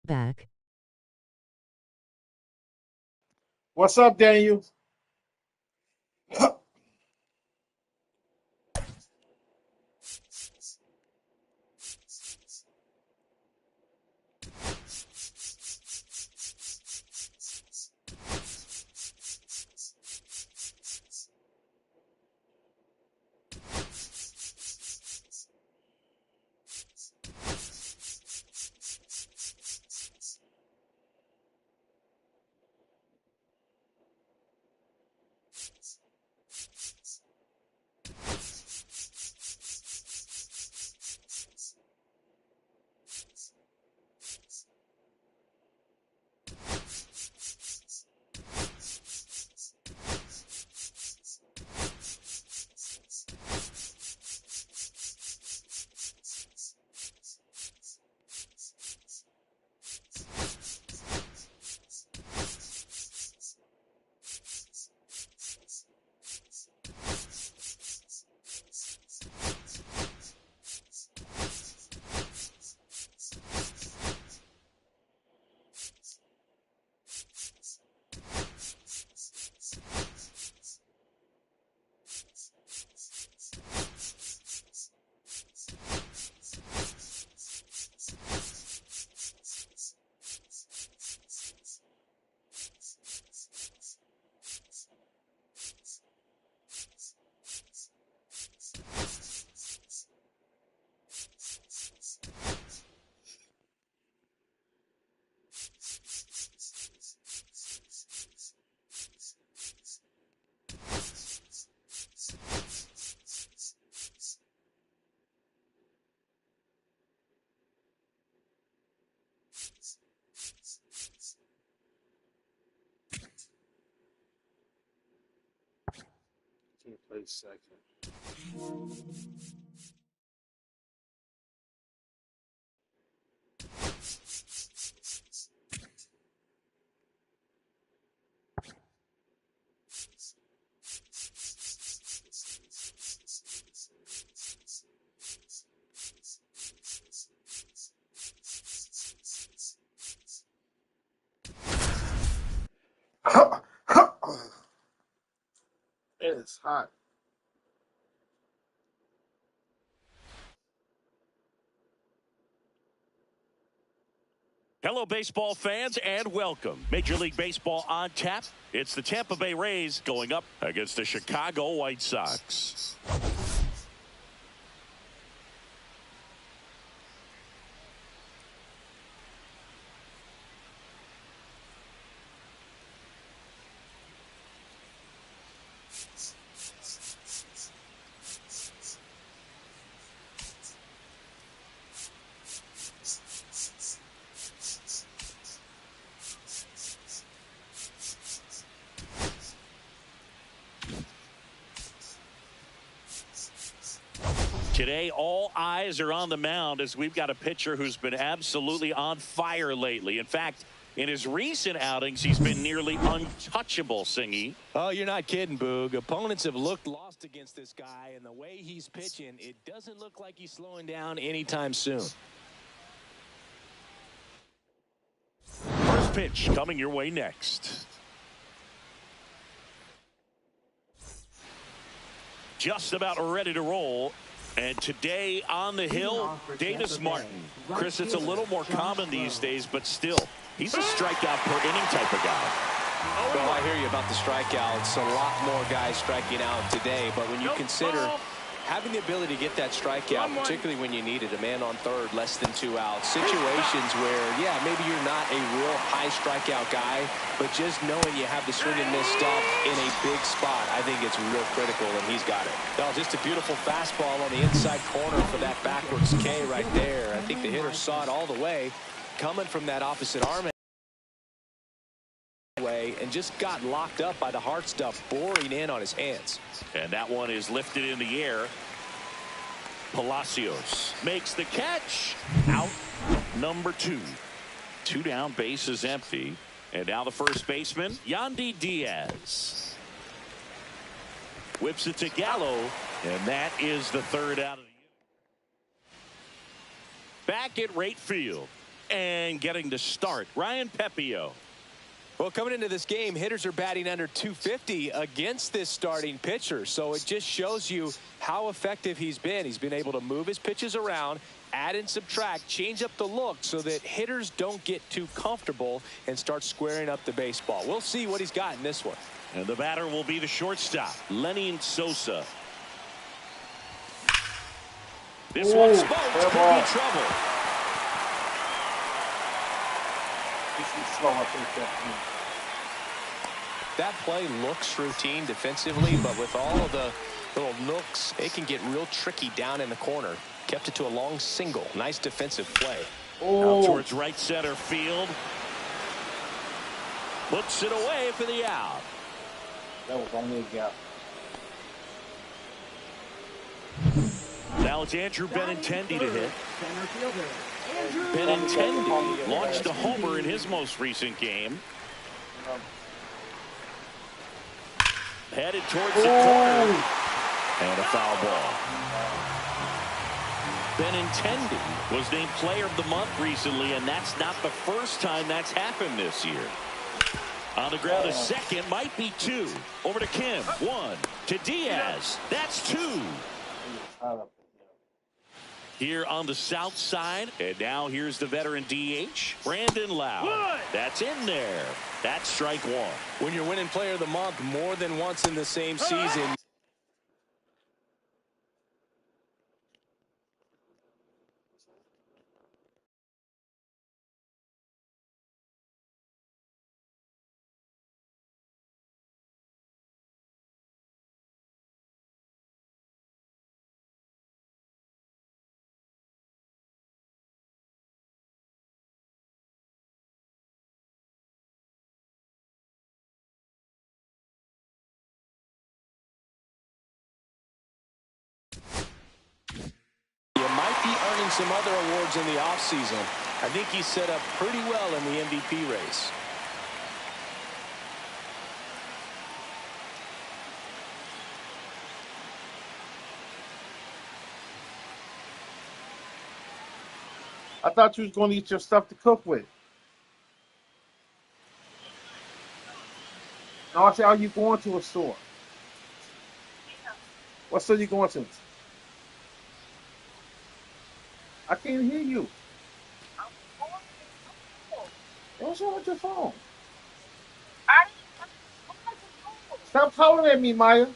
Back. What's up, Daniel? Can't play second. It's hot. Hello, baseball fans, and welcome. Major League Baseball on tap. It's the Tampa Bay Rays going up against the Chicago White Sox. Today, all eyes are on the mound as we've got a pitcher who's been absolutely on fire lately. In fact, in his recent outings, he's been nearly untouchable, Singy. Oh, you're not kidding, Boog. Opponents have looked lost against this guy, and the way he's pitching, it doesn't look like he's slowing down anytime soon. First pitch coming your way next. Just about ready to roll. And today on the hill, Davis Martin. Chris, it's a little more common these days, but still, he's a strikeout per inning type of guy. Well, I hear you about the strikeouts. A lot more guys striking out today, but when you consider having the ability to get that strikeout, particularly when you need it, a man on third, less than 2 outs, situations where, yeah, maybe you're not a real high strikeout guy, but just knowing you have the swing and miss stuff in a big spot, I think it's real critical, and he's got it. Well, just a beautiful fastball on the inside corner for that backwards K right there. I think the hitter saw it all the way, coming from that opposite arm way, and just got locked up by the hard stuff boring in on his hands. And that one is lifted in the air. Palacios makes the catch. Out number 2. 2 down, base is empty. And now the first baseman, Yandy Diaz. Whips it to Gallo, and that is the 3rd out of the inning. Back at right field, And getting to start, Ryan Pepio. Well, coming into this game, hitters are batting under 250 against this starting pitcher. So it just shows you how effective he's been. He's been able to move his pitches around, add and subtract, change up the look so that hitters don't get too comfortable and start squaring up the baseball. We'll see what he's got in this one. And the batter will be the shortstop, Lenny Sosa. This one smoked, could be trouble. That play looks routine defensively, but with all of the little nooks, it can get real tricky down in the corner. Kept it to a long single. Nice defensive play. Out towards right center field. Puts it away for the out. That was only a gap. Now it's Andrew Benintendi to hit. Benintendi launched a homer in his most recent game. Headed towards the corner. And a foul ball. Benintendi was named Player of the Month recently, and that's not the first time that's happened this year. On the ground, a second, might be two. Over to Kim, one. To Diaz, that's two. Here on the south side, and now here's the veteran DH, Brandon Lau. That's in there. That's strike one. When you're winning Player of the Month more than once in the same season. Earning some other awards in the offseason. I think he's set up pretty well in the MVP race. I thought you was going to eat your stuff to cook with. No, I said, are you going to a store? What store you going to? I can't hear you. What's wrong with your phone? Stop hollering at me, Maya.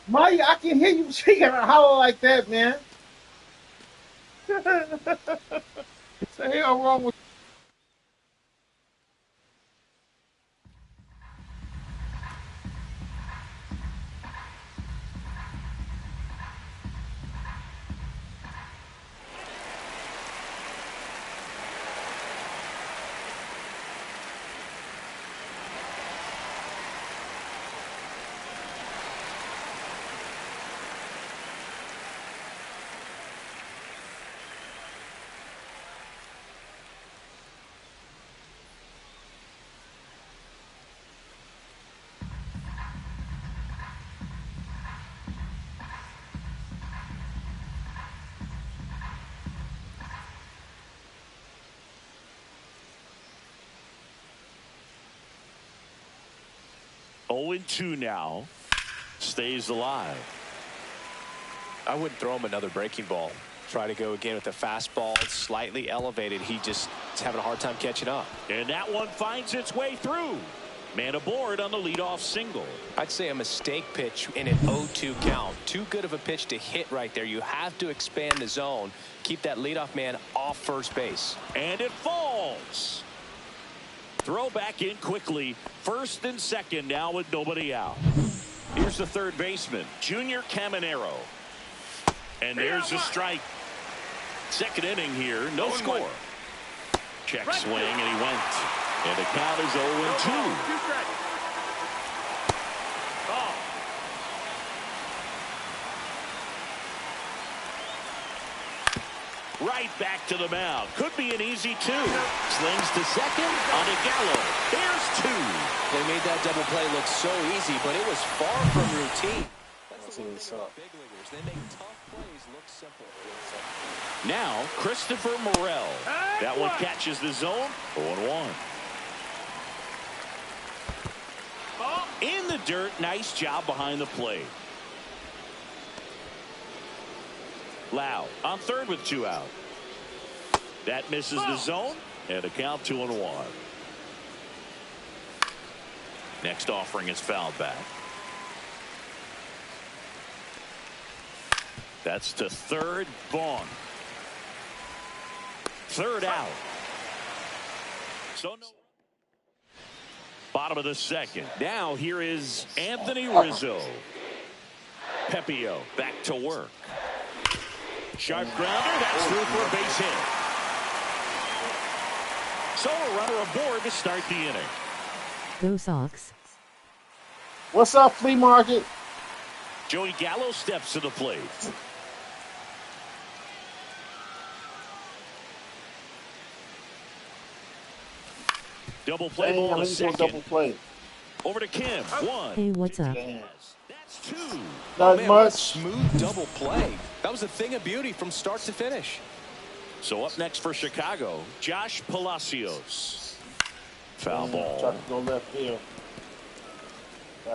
Maya, I can hear you. She got to holler like that, man. What the hell wrong with Oh, 0-2 now. Stays alive. I wouldn't throw him another breaking ball. Try to go again with the fastball. It's slightly elevated. He just is having a hard time catching up. And that one finds its way through. Man aboard on the leadoff single. I'd say a mistake pitch in an 0-2 count. Too good of a pitch to hit right there. You have to expand the zone. Keep that leadoff man off first base. And it falls. Throw back in quickly. First and second now with nobody out. Here's the third baseman, Junior Caminero. And there's a strike. Second inning here, no score. Check swing, and he went. And the count is 0-2. Right back to the mound. Could be an easy two. Slings to second on to Gallo. There's two. They made that double play look so easy, but it was far from routine. They make tough plays look simple. Now, Christopher Morel. That one catches the zone. 0-1. In the dirt. Nice job behind the plate. Lau on third with 2 out. That misses the zone. And a count 2-1. Next offering is fouled back. That's to third. Vaughn. Third out. So no. Bottom of the second. Now here is Anthony Rizzo. Pepio back to work. Sharp grounder. That's through for a base hit. So a runner aboard to start the inning. Go Sox. What's up, flea market? Joey Gallo steps to the plate. Double play ball to second. Double play. Over to Kim. 1. Hey, what's up? That's 2. Not much. Smooth double play. That was a thing of beauty from start to finish. So up next for Chicago, Josh Palacios. Foul ball. Try to go left field.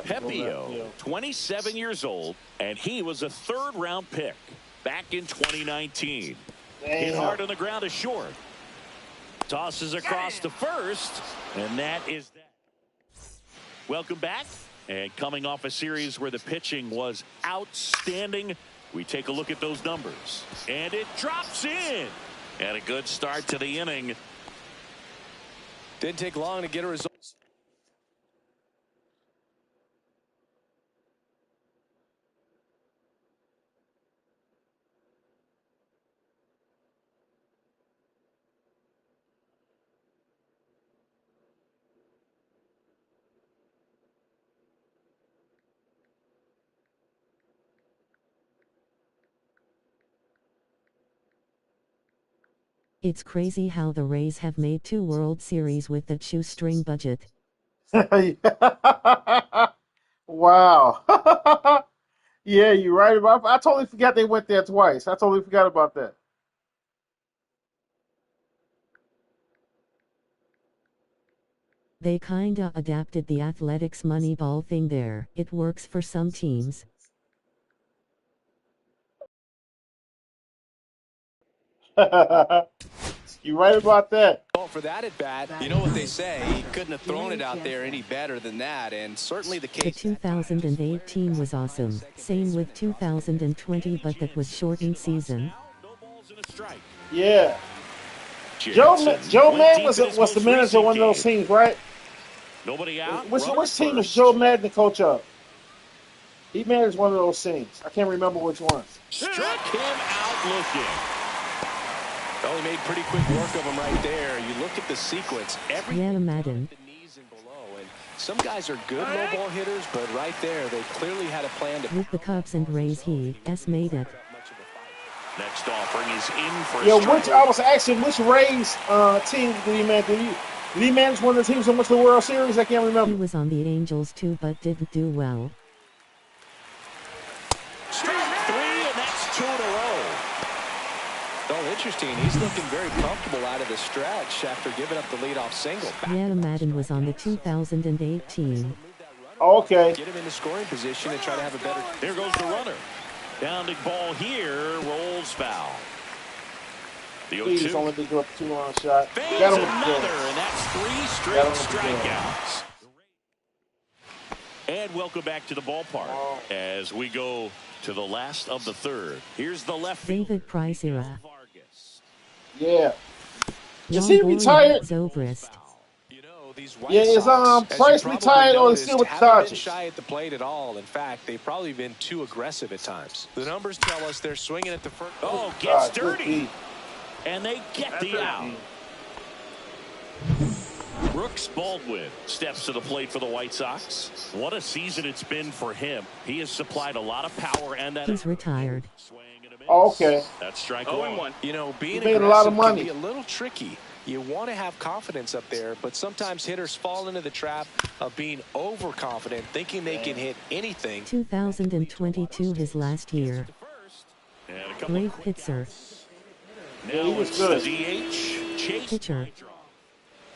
Pepio, 27 years old, and he was a third-round pick back in 2019. Hit hard on the ground is short. Tosses across to first, and that is that. Welcome back, and coming off a series where the pitching was outstanding, we take a look at those numbers. And it drops in. And a good start to the inning. Didn't take long to get a result. It's crazy how the Rays have made 2 World Series with that shoestring budget. Wow. Yeah, you're right about. I totally forgot they went there twice. I totally forgot about that. They kinda adapted the Athletics Moneyball thing there. It works for some teams. You're right about that. Well, for that at bat, you know what they say. He couldn't have thrown it out there any better than that, and certainly the The case. 2018 was awesome. Same with 2020, but that was shortened season. Yeah. Joe Madden was the manager of one of those teams, right? Nobody out. Which team is Joe Madden the coach of? He managed one of those teams. I can't remember which one. Struck him out looking. Well, he made pretty quick work of him right there. You look at the sequence. Yeah, Madden. The knees and below, and some guys are good low ball hitters, but right there, they clearly had a plan to. With the Cubs and Rays, he made it. Next offering is in for a strike. I was asking which Rays team did he manage? Did he manage one of the teams that went to the World Series? I can't remember. He was on the Angels too, but didn't do well. Strike 3, and that's 2 in a row. Oh, interesting. He's looking very comfortable out of the stretch after giving up the leadoff single. Yeah, Madden was on the 2018. Okay. Get him in the scoring position and try to have a better. Here goes the runner. Downed ball here, rolls foul. The 0-2. He's only been up 2-run shot. Got another, and that's 3 straight strikeouts. And welcome back to the ballpark as we go to the last of the third. Here's the left David Price era. Yeah. Is he retired? Zobrist. Yeah, is Price retired or is still with the Dodgers? Been shy at the plate at all. In fact, they've probably been too aggressive at times. The numbers tell us they're swinging at the first. Oh, gets dirty. And they get the out. Brooks Baldwin steps to the plate for the White Sox. What a season it's been for him. He has supplied a lot of power and that. He's retired. Okay. That's strike 1. You know, being made a lot of money. Can be a little tricky. You want to have confidence up there, but sometimes hitters fall into the trap of being overconfident, thinking they can hit anything. 2022 his last year. And a couple Great of quick pitcher. outs. Yeah, he Now was it's good. the DH. Chase Pitcher.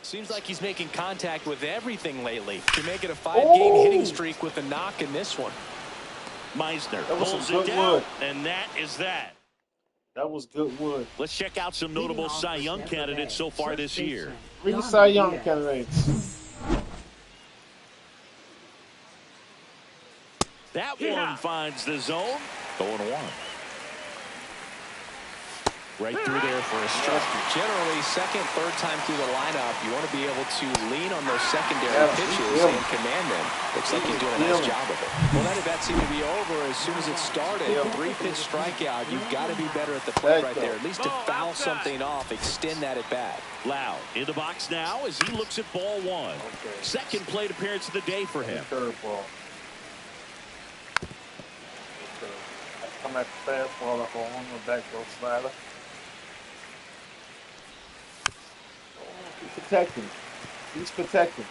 Seems like he's making contact with everything lately. Can make it a 5-game hitting streak with a knock in this one. Meisner That was pulls some it good down, wood. and that is that. That was good wood. Let's check out some notable Cy Young candidates so far this year. Read Cy Young candidates. That one finds the zone. 0-1. Right through there for a strike. Generally, second, third time through the lineup, you want to be able to lean on those secondary pitches and command them. Looks like he's doing a nice job of it. Well, that at-bat seemed to be over as soon as it started. 3-pitch strikeout. You've got to be better at the plate right there. At least to foul something off, extend that at-bat. Loud in the box now as he looks at ball one. Second plate appearance of the day for him. Curveball. Come at the fastball up on the back door slider. He's protecting. He's protecting.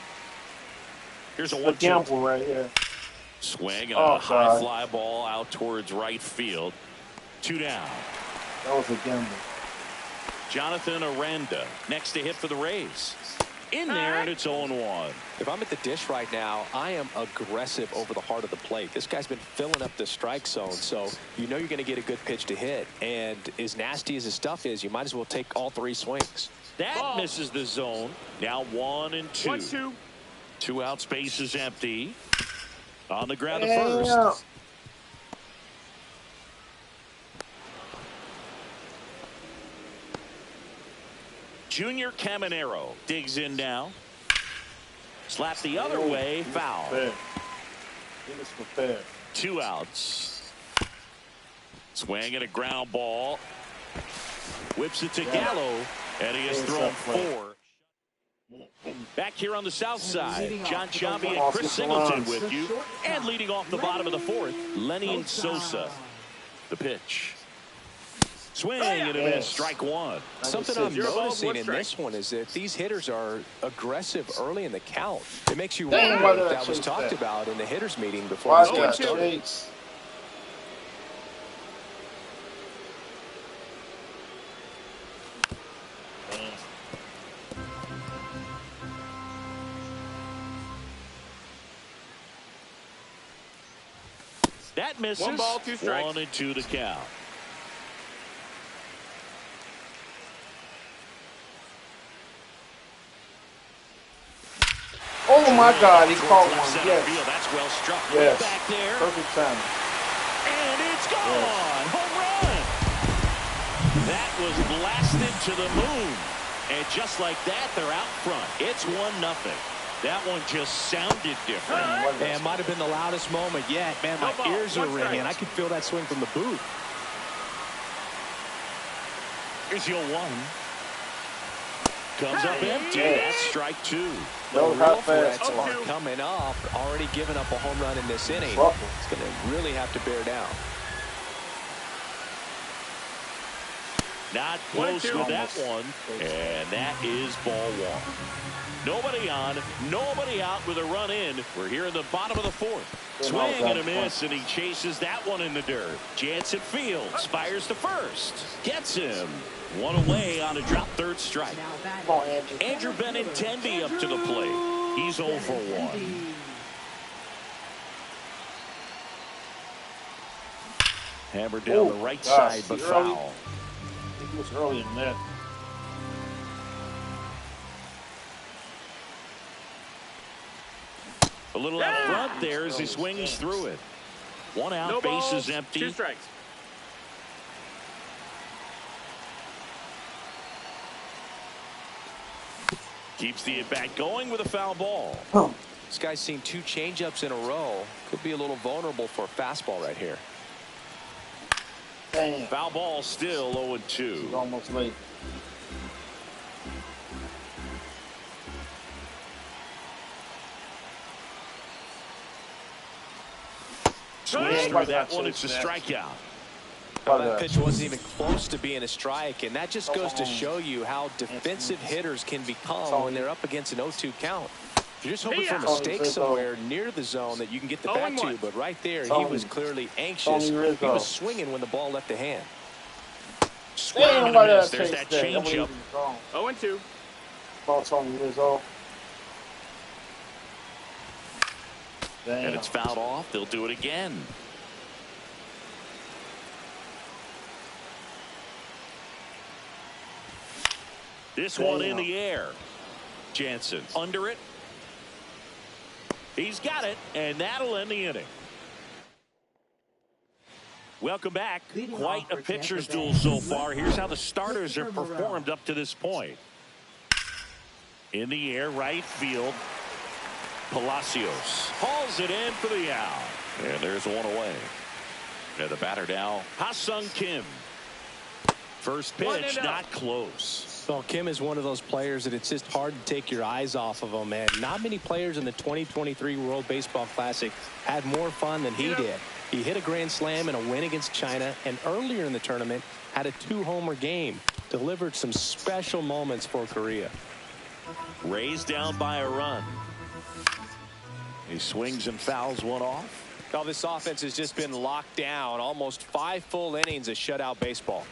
Here's a The 1-2. gamble right here. Swing and a high fly ball out towards right field. 2 down. That was a gamble. Jonathan Aranda next to hit for the Rays. In there, and it's 0-1. If I'm at the dish right now, I am aggressive over the heart of the plate. This guy's been filling up the strike zone, so you know you're going to get a good pitch to hit. And as nasty as his stuff is, you might as well take all 3 swings. That misses the zone. Now 1-2. 1-2. 2 out, space is empty. On the ground to first. Junior Caminero digs in now. Slap the other way, foul. He was prepared. 2 outs. Swing at a ground ball. Whips it to Gallo, and he has thrown 4. Back here on the south side, John Chambi and Chris Singleton with you. And leading off the bottom of the 4th, Lenny Sosa. The pitch. Swing and a miss, strike 1. Something I'm noticing in this one is that these hitters are aggressive early in the count. It makes you wonder if that was talked about in the hitters meeting before this game started. That misses. 1 ball, 2 strikes. 1-2 the count. Oh my God, he caught one. Yes. That's well struck. Yes. Back there. Perfect timing. And it's gone. Home run. That was blasted to the moon. And just like that, they're out front. It's 1-0. That one just sounded different. And might have been the loudest moment yet. Man, my ears are ringing. I can feel that swing from the booth. Here's your 1. Comes up empty. That's strike 2. The real threats are coming up. Already given up a home run in this inning. It's going to really have to bear down. Not close with that one. And that is ball 1. Nobody on, nobody out with a run in. We're here in the bottom of the 4th. Swing and a miss, and he chases that one in the dirt. Jansen fields, fires to first. Gets him. 1 away on a drop third strike. Andrew Benintendi up to the plate. He's 0 for 1. Hammered down the right side, but foul. I think it was early in that. A little out front there as he swings through it. 1 out, bases empty. 2 strikes. Keeps the at-bat going with a foul ball. This guy's seen 2 changeups in a row. Could be a little vulnerable for a fastball right here. Damn. Foul ball still 0-2. He's almost late. Swings through that one. It's a strikeout. Well, that pitch wasn't even close to being a strike, and that just goes to show you how defensive hitters can become when they're up against an 0-2 count. You're just hoping for a mistake somewhere near the zone that you can get the bat to, but right there, he was clearly anxious. He was swinging when the ball left the hand. Swing and a miss. There's that changeup. 0-2. Ball Tony Rizzo. And it's fouled off. They'll do it again. This one in the air. Jansen under it. He's got it, and that'll end the inning. Welcome back. Quite a pitcher's duel so far. Here's how the starters have performed up to this point. In the air, right field. Palacios hauls it in for the out. And there's one away. And the batter now, Ha-Sung Kim. First pitch, not close. Well, Kim is one of those players that it's just hard to take your eyes off of him, and not many players in the 2023 World Baseball Classic had more fun than he did. He hit a grand slam in a win against China, and earlier in the tournament had a 2-homer game. Delivered some special moments for Korea. Raised down by a run. He swings and fouls one off. Now this offense has just been locked down. Almost 5 full innings of shutout baseball.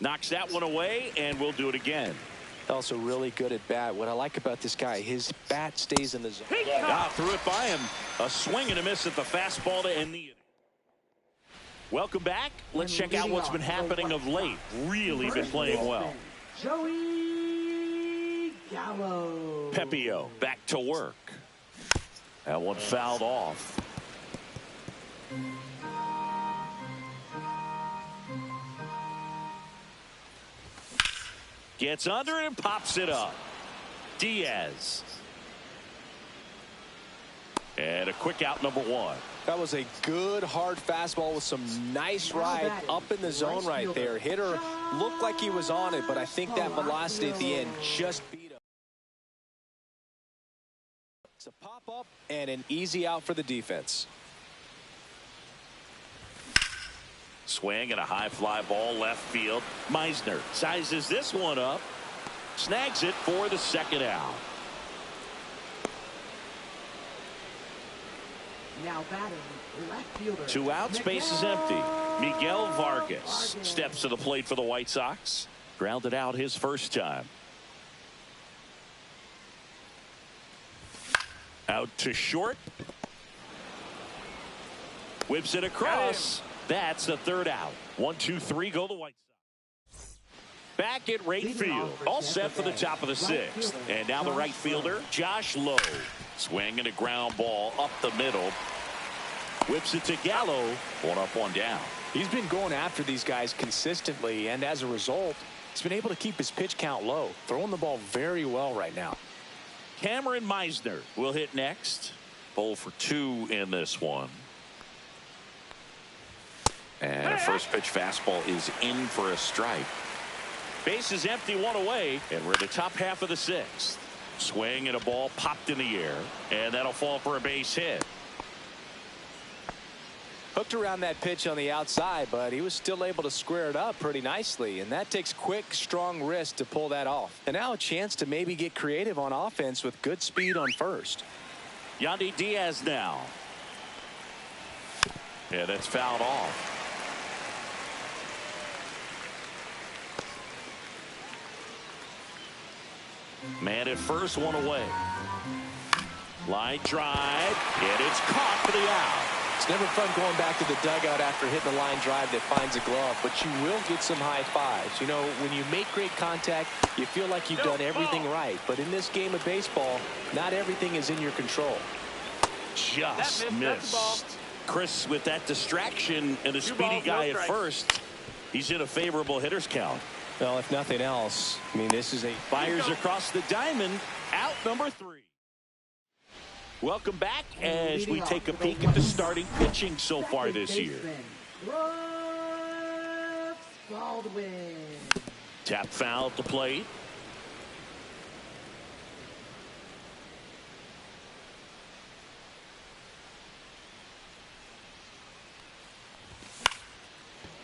Knocks that one away, and we'll do it again. Also really good at bat. What I like about this guy, his bat stays in the zone. Threw it by him. A swing and a miss at the fastball to end the inning. Welcome back. Let's check out what's been happening of late. Really been playing well. Joey Gallo. Pepio back to work. That one fouled off. Gets under it and pops it up. Diaz. And a quick out, number 1. That was a good hard fastball with some nice ride up in the zone right there. Hitter looked like he was on it, but I think that velocity at the end just beat him. It's a pop up and an easy out for the defense. Swing and a high fly ball left field. Meisner sizes this one up. Snags it for the second out. Now batting, left fielder. 2 outs, base is empty. Miguel Vargas steps to the plate for the White Sox. Grounded out his first time. Out to short. Whips it across. That's the third out. 1, 2, 3, go the White Sox. Back at right field. All set for the top of the 6th. And now the right fielder, Josh Lowe. Swing and a ground ball up the middle. Whips it to Gallo. 1 up, 1 down. He's been going after these guys consistently, and as a result, he's been able to keep his pitch count low. Throwing the ball very well right now. Cameron Meisner will hit next. 0 for 2 in this one. And a first pitch fastball is in for a strike. Base is empty, 1 away, and we're at the top half of the 6th. Swing and a ball popped in the air, and that'll fall for a base hit. Hooked around that pitch on the outside, but he was still able to square it up pretty nicely, and that takes quick, strong wrist to pull that off. And now a chance to maybe get creative on offense with good speed on first. Yandy Diaz now. Yeah, that's fouled off. Man at first, 1 away. Line drive, and it's caught for the out. It's never fun going back to the dugout after hitting a line drive that finds a glove, but you will get some high fives. You know, when you make great contact, you feel like you've done everything right. But in this game of baseball, not everything is in your control. Just missed. Chris, with that distraction and a speedy guy at first, he's in a favorable hitter's count. Well, if nothing else, I mean, this is a fires across the diamond. Out number 3. Welcome back as we take a peek at the starting pitching so far this year. Tap foul at the plate.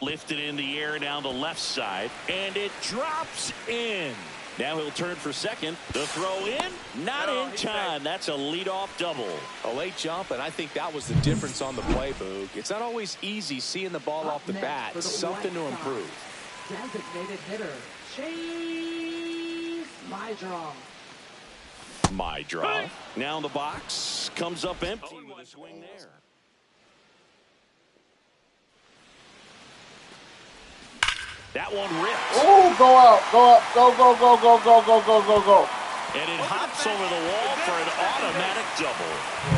Lifted in the air down the left side, and it drops in. Now he'll turn for second. The throw in, not in time. That's a leadoff double. A late jump, and I think that was the difference on the play, Boog. It's not always easy seeing the ball off the bat. Something to improve. Designated hitter, Chase Mydra. Mydra. Now in the box. Comes up empty with a swing there. That one rips. Oh, go out, go up, go, go, go, go, go, go, go, go, go. And it hops over the wall for an automatic double.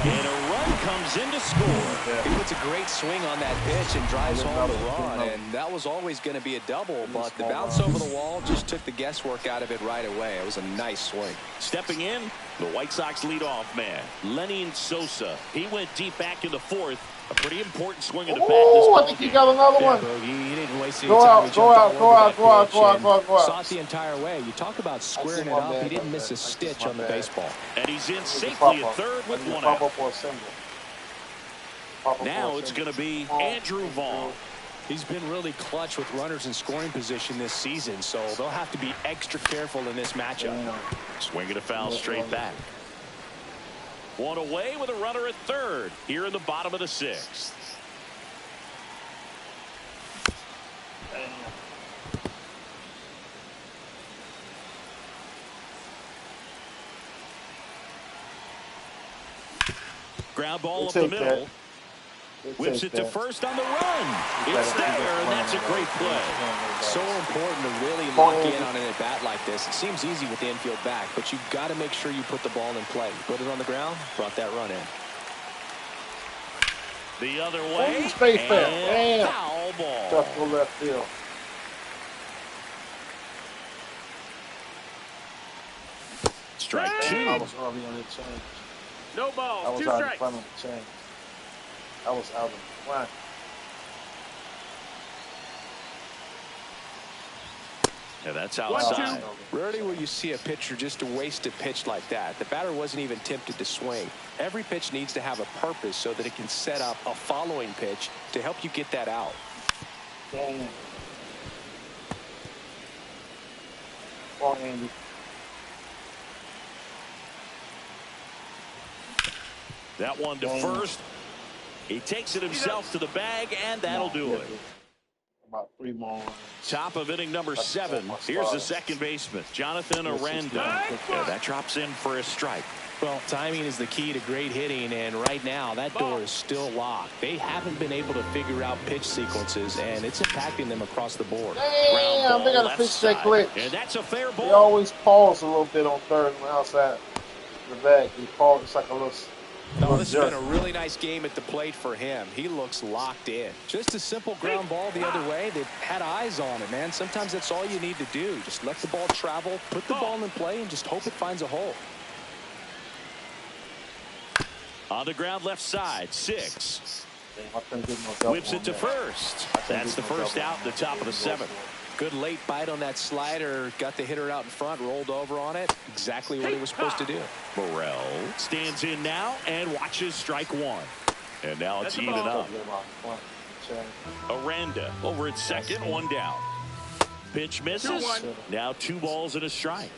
And a run comes in to score. He puts a great swing on that pitch and drives home the run. And that was always going to be a double, but the bounce over the wall just took the guesswork out of it right away. It was a nice swing. Stepping in, the White Sox leadoff man, Lenin Sosa. He went deep back in the fourth. A pretty important swing of the bat. Oh, I think he got another one. He didn't waste any Go time. out, go out, go out, go out, go out, go out, go out. Saw it the entire way. You talk about squaring it up. He didn't miss a stitch on the baseball. And he's in safely at third with one out. Now it's going to be Andrew Vaughn. He's been really clutch with runners in scoring position this season, so they'll have to be extra careful in this matchup. Swinging a foul straight back. One away with a runner at third here in the bottom of the sixth. Ground ball up the middle. Whips it to first on the run. It's there, and that's a great play. So important to really lock in on an at-bat like this. It seems easy with the infield back, but you've got to make sure you put the ball in play. Put it on the ground, brought that run in. The other way, Space and foul ball. Tough to left field. Strike two. I was early on the change. No ball. I was Two out strikes. in front of the change. I was out in front. Yeah, that's outside. Rarely will you see a pitcher just waste a pitch like that. The batter wasn't even tempted to swing. Every pitch needs to have a purpose so that it can set up a following pitch to help you get that out. Damn. Oh, Andy. That one to first. He takes it himself to the bag, and that'll do it. About 3 more. Top of inning number 7. Here's the second baseman, Jonathan Aranda. Yeah, that drops in for a strike. Well, timing is the key to great hitting, and right now that door is still locked. They haven't been able to figure out pitch sequences, and it's impacting them across the board. Damn, they got to fix that glitch. And that's a fair ball. He always pause a little bit on third and outside the back. He pause. It's like a little. No, this has been a really nice game at the plate for him. He looks locked in. Just a simple ground ball the other way. They've had eyes on it, man. Sometimes that's all you need to do. Just let the ball travel, put the ball in play, and just hope it finds a hole. On the ground left side, 6. Whips it to first. That's the first out at the top of the 7th. Good late bite on that slider. Got the hitter out in front, rolled over on it. Exactly what he was supposed to do. Morel stands in now and watches strike 1. And now it's even up. Aranda over at second, 1 down. Pitch misses. Now 2 balls and a strike.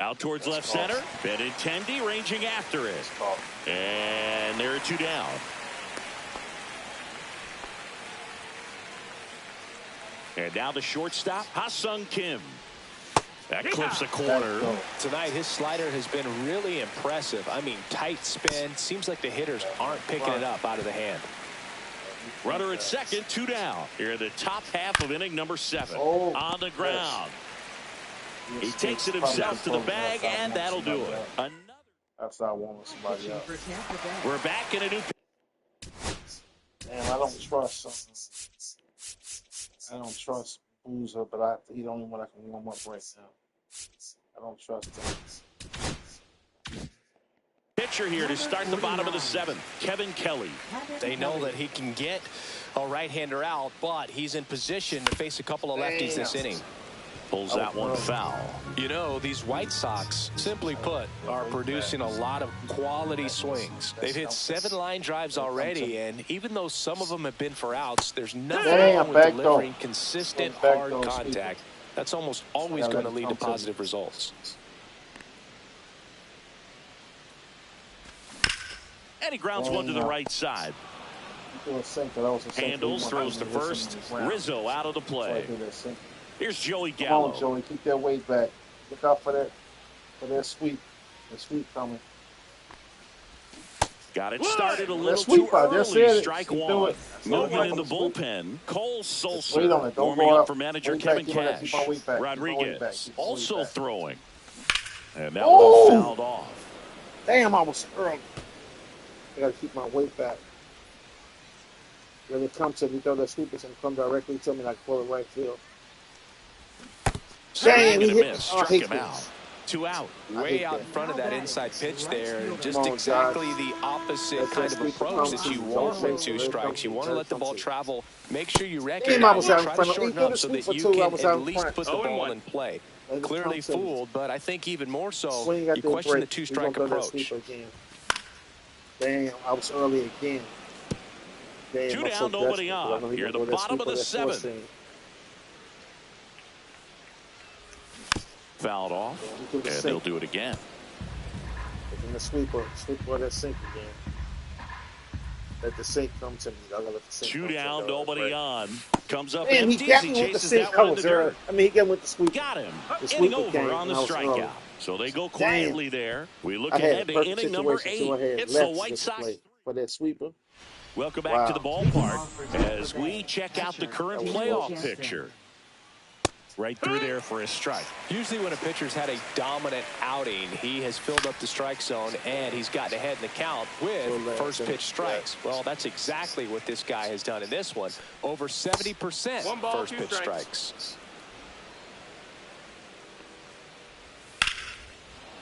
Out towards left center. Benintendi ranging after it. And there are 2 down. And now the shortstop, Ha-Sung Kim. That clips the corner. Tonight, his slider has been really impressive. I mean, tight spin. Seems like the hitters aren't picking it up out of the hand. Runner at second, 2 down. Here in the top half of inning number 7. On the ground. He takes it himself to the bag, and that'll do it. Another. That's how I want somebody else. We're back in a new. Damn, I don't trust. I don't trust Boozer, but he the only one I can warm up right now. I don't trust him. Pitcher here to start the bottom of the 7th, Kevin Kelly. They know that he can get a right-hander out, but he's in position to face a couple of lefties this inning. Pulls that one foul. You know, these White Sox, simply put, are producing a lot of quality swings. They've hit 7 line drives already, and even though some of them have been for outs, there's nothing wrong with delivering consistent, hard contact. That's almost always going to lead to positive results. And he grounds one to the right side. Handles, throws to first. Rizzo out of the play. Here's Joey Gallo. Come on, Joey, keep that weight back. Look out for that sweep. The sweep coming. Got it started a little too early. Strike one. Moving in the bullpen. Cole Sulser warming up for manager Kevin Cash. Rodriguez also throwing. And that one fouled off. Damn, I was early. I got to keep my weight back. When it comes to me, throw that sweep, it's going to come directly to me like for the right field. Damn, he hit. Struck him out. 2 out. Way out in front of that inside pitch there. Just exactly the opposite kind of approach that you want with 2 strikes. You want to let the ball travel. Make sure you recognize it. Try to shorten up so that you can at least put the ball in play. Clearly fooled, but I think even more so, you question the 2-strike approach. Damn, I was early again. Damn, 2 down, nobody on. Here at the bottom of the 7th. Fouled off, and they'll do it again. In the sweeper that sink again. Let the sink come to me. I gotta let the sink 2 down, nobody on. Comes up and empty as he chases that one in the dirt. I mean, he got with the sweep. Got him. Inning over on the strikeout. So they go quietly there. We look ahead to inning number 8. It's the White Sox. For that sweeper. Welcome back to the ballpark as we check out the current playoff picture. Right through there for a strike. Usually when a pitcher's had a dominant outing, he has filled up the strike zone and he's gotten ahead in the count with first pitch strikes. Well, that's exactly what this guy has done in this one. Over 70% first pitch strikes.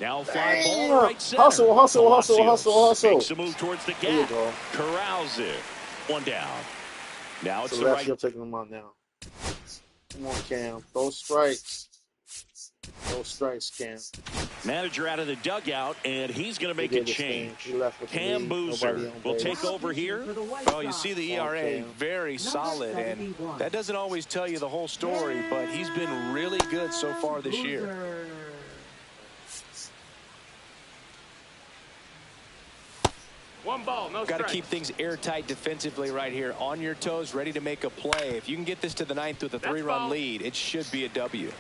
Now fly ball right center. Hustle. Makes a move towards the gap. Corrals it. 1 down. Now it's the right. You're taking them on now. Come on, Cam. Those strikes. Cam. Manager out of the dugout, and he's going to make a change. Cam Boozer will take over here. Well, you see the ERA very solid, and that doesn't always tell you the whole story, but he's been really good so far this year. One ball, no strike. Got to keep things airtight defensively right here. On your toes, ready to make a play. If you can get this to the 9th with a 3-run lead, it should be a W.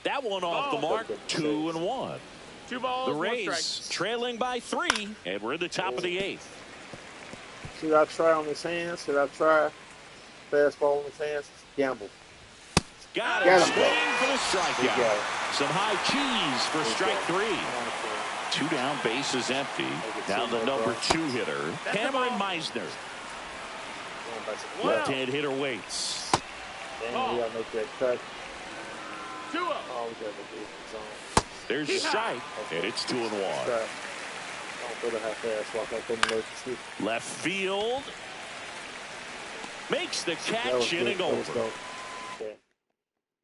That one off the mark. 2-1. 2 balls, the Rays trailing by 3, and we're in the top of the 8th. Should I try on his hands? Should I try fastball on his hands? Gamble. Got it. Swing for the strikeout. Some high cheese for strike 3. 2 down, base is empty. Now the number 2 hitter, Cameron Meisner. Left-hand hitter waits. Damn, we gotta make that cut. 2 up. Oh, we gotta make it zone. There's a strike, and it's 2-1. Left field. Makes the catch, inning over.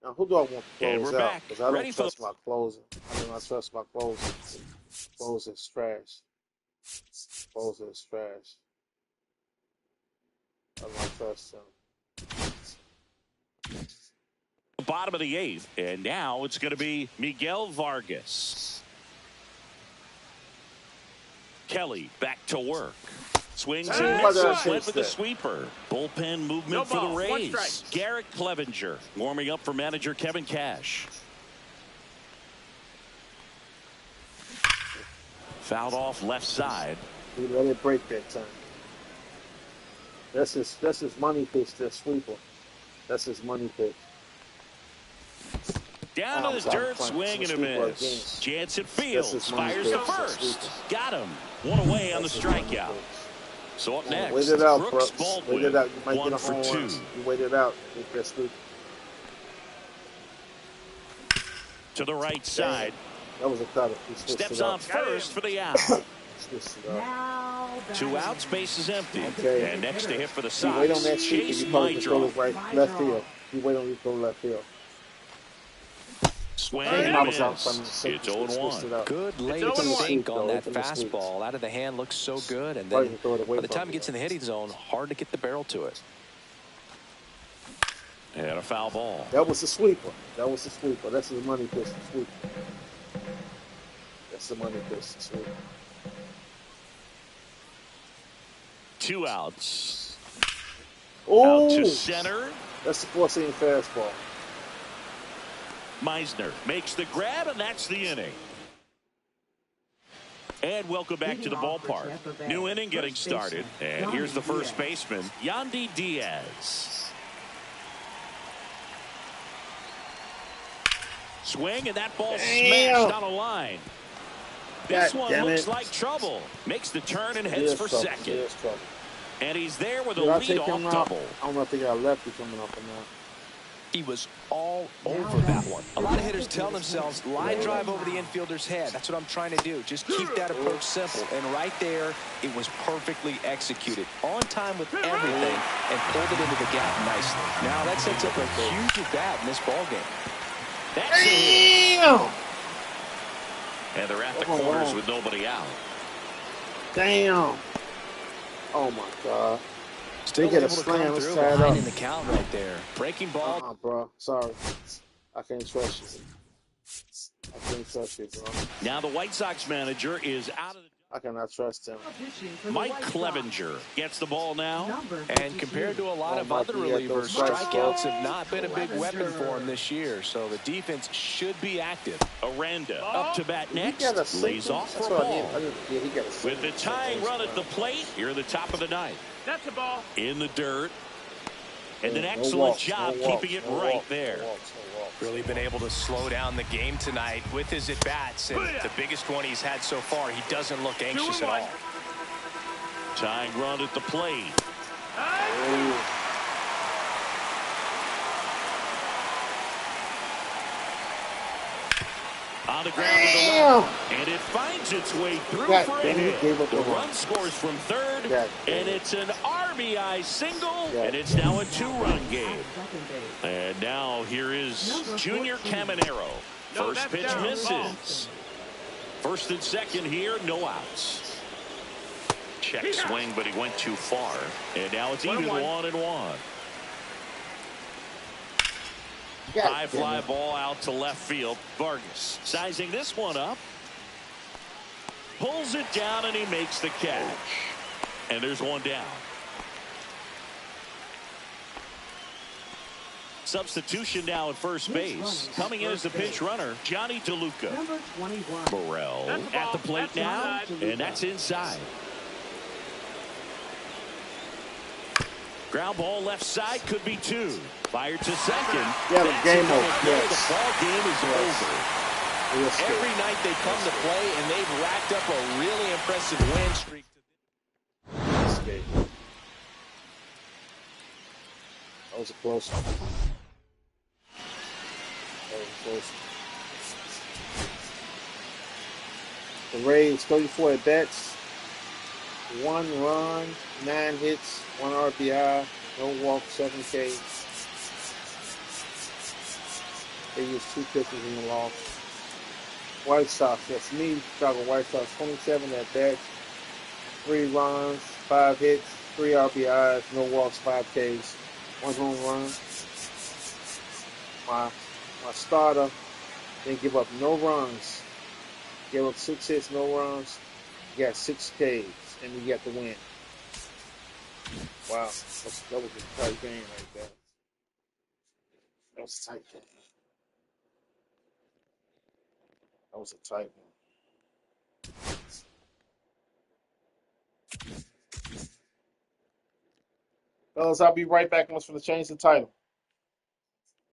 Now, who do I want to close and we're out? back. Because I don't trust my closing. I do not trust my closing. Closing's trash. Closing's trash. I don't trust him. Bottom of the 8th, and now it's going to be Miguel Vargas. Kelly back to work. Swings and misses. Went with the sweeper. Bullpen movement for the Rays. Garrett Clevenger warming up for manager Kevin Cash. Fouled off left side. He let it break that time. That's his money pitch, that sweeper. That's his money pitch. Down to the dirt, swing and a miss. Jansen Fields fires to first. Got him. 1 away on the strikeout. So up next, wait it out, Brooks Brooks. Baldwin, Wait it out. You might 1 get a for home 2. run. You wait it out. Get that sweep. To the right side. That was a cutter. Steps on first for the out. Now 2 outs, base is empty. Okay. And next to hit for the If you wait on Sox, that streak, Chase you probably can throw Maidro. this right left field. If you wait on you throw left field. Swing Damn, and I a was out from miss. the It's switched 0-1. it up. Good late It's 0-1. sink on Though. that From the sweep. fastball. Out of the hand looks so good. And Probably then can throw it away by the from time it gets in the hitting zone, hard to get the barrel to it. And a foul ball. That was the sweeper. That was the sweeper. That's the money pistol sweeper. That's the money pistol sweeper. 2 outs. Oh, Out to center. that's the 4-seam fastball. Meisner makes the grab, and that's the inning. And welcome back to the ballpark. New inning getting started. And here's the first baseman, Yandy Diaz. Swing, and that ball smashed on a line. This God one damn looks it. like trouble. Makes the turn and It heads is for trouble. second. It is trouble. And he's there with a Did I take him leadoff out? double. I don't know if they got a lefty coming up or not. He was all over that one. A lot of hitters tell themselves, line drive over the infielder's head. That's what I'm trying to do. Just keep that approach simple. And right there, it was perfectly executed. On time with everything and pulled it into the gap nicely. Now that sets up a huge at-bat in this ballgame. That's it. Damn! And they're at the Oh, corners wow. with nobody out. Damn! Oh my God! Still get a able to slam, come let's through tie it behind up. in the count right there. Breaking ball. Bro. Sorry. I can't trust you. I can't trust you, bro. Now the White Sox manager is out of the... I cannot trust him. Mike Clevenger gets the ball now. And compared to a lot of other Mikey, you got relievers, those strikes, bro. strikeouts have not been a big weapon for him this year. So the defense should be active. Aranda up to bat next. He got a Lays single? off That's for a what I ball. need. Yeah, he got a single. With the tying run at the plate, here in the top of the ninth. That's a ball. In the dirt. And an No excellent walks, job no walks, keeping it no right walks, there. No walks, no walks. Really been able to slow down the game tonight with his at-bats, and the biggest one he's had so far, he doesn't look anxious at all. Tying run at the plate. Ooh. On the ground to the left. And it finds its way through God for a damn it, hit. gave up The the run run. scores from third, God damn and it. it's an RBI single, God and it's now a 2-run game. And now here is Junior Caminero. No, First that's pitch down. misses. First and second here, no outs. Check swing, but he went too far. And now it's even 1-1. High fly ball out to left field. Vargas sizing this one up. Pulls it down, and he makes the catch. And there's one down. Substitution now at first base. Coming in as the pinch runner, Johnny DeLuca. Number 21. Burrell at the plate That's now, inside. and that's inside. Ground ball left side, could be 2. Fired to second. Yeah, the That's game another over. play. Yes. The ball game is over. Yes, sir. Every night they come to play, and they've racked up a really impressive win streak. Escape. That was a close one. That was a close one. The Rays, 34 at bats, 1 run, 9 hits, 1 RBI, no walk, 7 Ks. They used 2 pitchers in the loss. White Sox, that's me, Chicago White Sox, 27 at bats, 3 runs, 5 hits, 3 RBIs, no walks, 5 Ks, 1 home run. My starter didn't give up no runs. Gave up 6 hits, no runs. He got 6 Ks, and we got the win. Wow, that was a tight game right there. That was a tight game. That was a tight one. Fellas, I'll be right back once for the change the title.